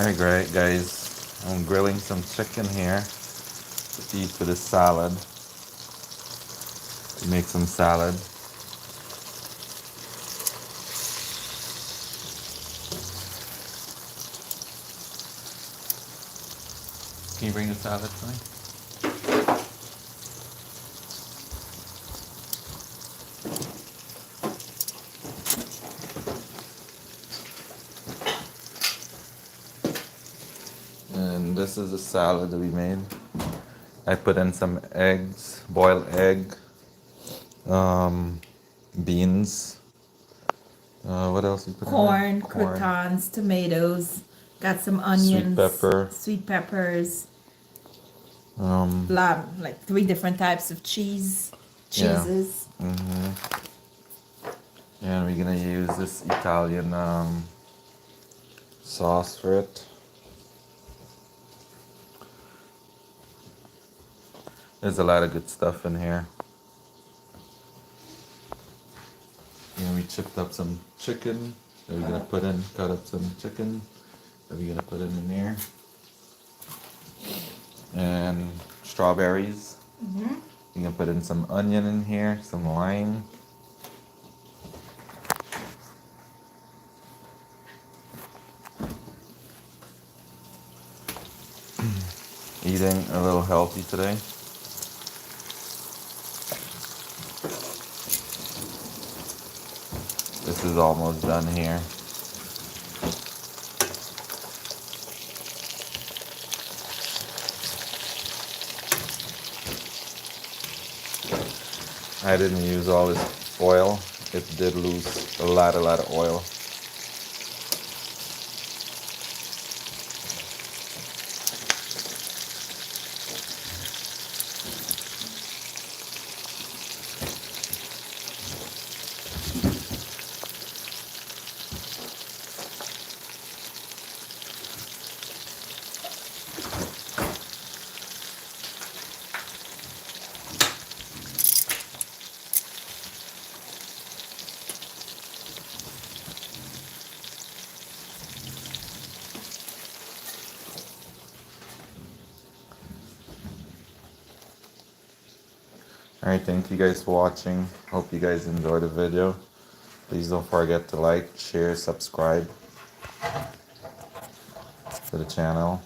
Alright, great guys. I'm grilling some chicken here to eat for this salad. To make some salad. Can you bring the salad to me? And this is a salad that we made. I put in some eggs, boiled egg, beans. What else you put in Corn, there? Corn, croutons, tomatoes, got some sweet onions, pepper, sweet peppers, um, like 3 different types of yeah. cheeses. And we're gonna use this Italian sauce for it. There's a lot of good stuff in here. And we chipped up some chicken that we're gonna put in, cut up some chicken that we're gonna put in there. And strawberries. You can put in some onion in here, some lime. Eating a little healthy today. This is almost done here. I didn't use all this oil. It did lose a lot of oil. Alright, thank you guys for watching. Hope you guys enjoyed the video. Please don't forget to like, share, subscribe to the channel.